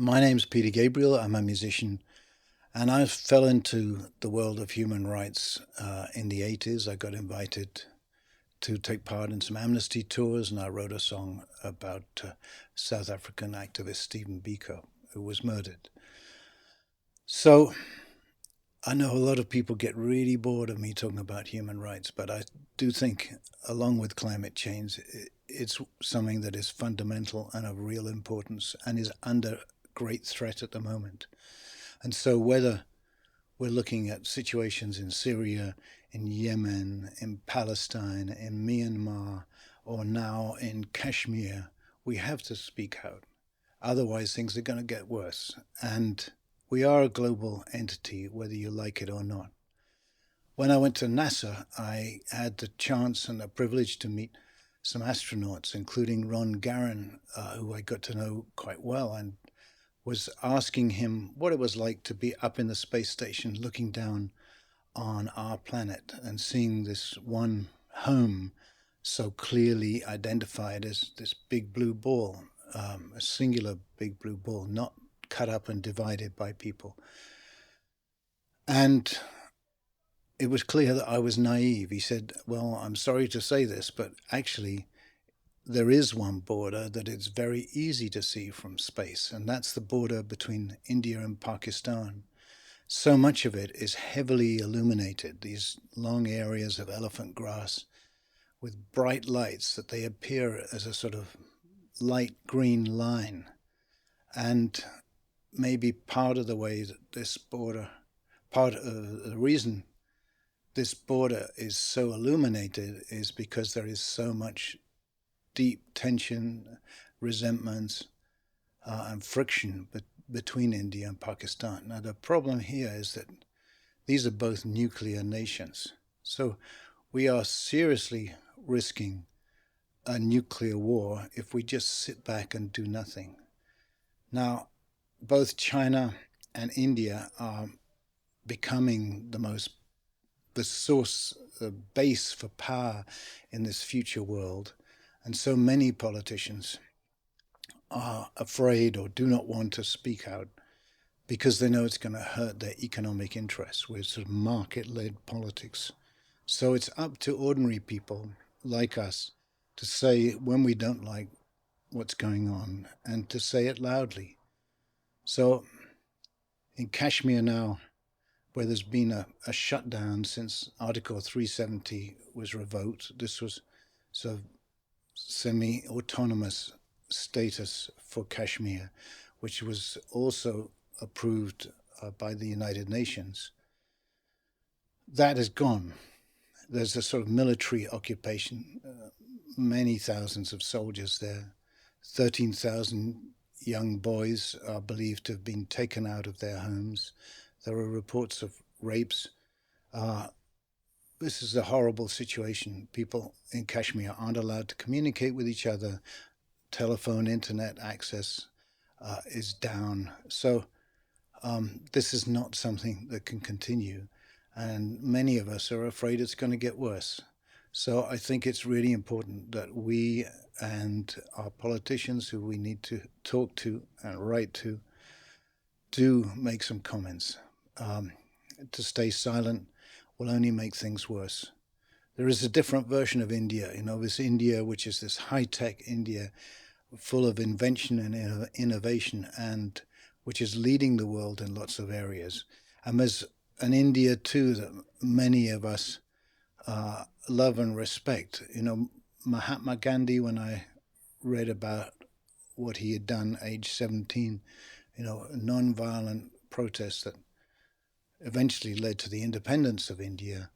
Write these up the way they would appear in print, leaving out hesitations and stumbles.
My name's Peter Gabriel. I'm a musician, and I fell into the world of human rights in the 80s. I got invited to take part in some amnesty tours, and I wrote a song about South African activist Stephen Biko, who was murdered. So I know a lot of people get really bored of me talking about human rights, but I do think, along with climate change, it's something that is fundamental and of real importance and is under great threat at the moment. And so, whether we're looking at situations in Syria, in Yemen, in Palestine, in Myanmar, or now in Kashmir, we have to speak out. Otherwise, things are going to get worse. And we are a global entity, whether you like it or not. When I went to NASA, I had the chance and the privilege to meet some astronauts, including Ron Garan, who I got to know quite well, and was asking him what it was like to be up in the space station looking down on our planet and seeing this one home so clearly identified as this big blue ball, a singular big blue ball, not cut up and divided by people. And it was clear that I was naive. He said, "Well, I'm sorry to say this, but actually, there is one border that is very easy to see from space, and that's the border between India and Pakistan. So much of it is heavily illuminated, these long areas of elephant grass with bright lights that they appear as a sort of light green line. And maybe part of the way that this border, part of the reason this border is so illuminated is because there is so much deep tension, resentments, and friction between India and Pakistan. Now, the problem here is that these are both nuclear nations. So we are seriously risking a nuclear war if we just sit back and do nothing. Now, both China and India are becoming the source, the base for power in this future world. And so many politicians are afraid or do not want to speak out because they know it's going to hurt their economic interests with sort of market-led politics. So it's up to ordinary people like us to say when we don't like what's going on and to say it loudly. So in Kashmir now, where there's been a shutdown since Article 370 was revoked, this was sort of semi-autonomous status for Kashmir, which was also approved by the United Nations. That is gone. There's a sort of military occupation, many thousands of soldiers there. 13,000 young boys are believed to have been taken out of their homes. There are reports of rapes. This is a horrible situation. People in Kashmir aren't allowed to communicate with each other. Telephone, internet access is down. So this is not something that can continue. And many of us are afraid it's going to get worse. So I think it's really important that we and our politicians who we need to talk to and write to do make some comments. To stay silent will only make things worse. There is a different version of India, this India which is this high-tech India full of invention and innovation and which is leading the world in lots of areas. And there's an India too that many of us love and respect. Mahatma Gandhi, when I read about what he had done age 17, non-violent protests that eventually led to the independence of India,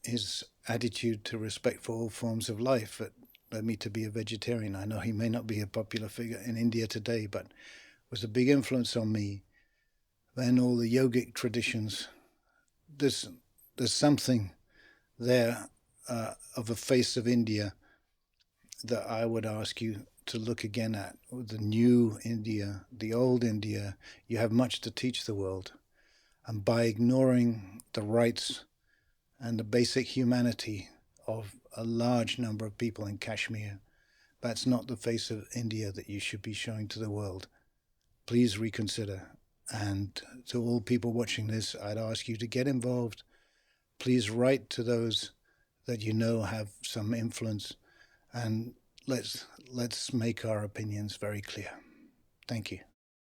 his attitude to respect for all forms of life that led me to be a vegetarian. I know he may not be a popular figure in India today, but was a big influence on me. Then all the yogic traditions. There's something there of a face of India that I would ask you to look again at. The new India, the old India, you have much to teach the world. And by ignoring the rights and the basic humanity of a large number of people in Kashmir, That's not the face of India that you should be showing to the world. Please reconsider. And to all people watching this, I'd ask you to get involved. Please write to those that you know have some influence, and let's make our opinions very clear. Thank you.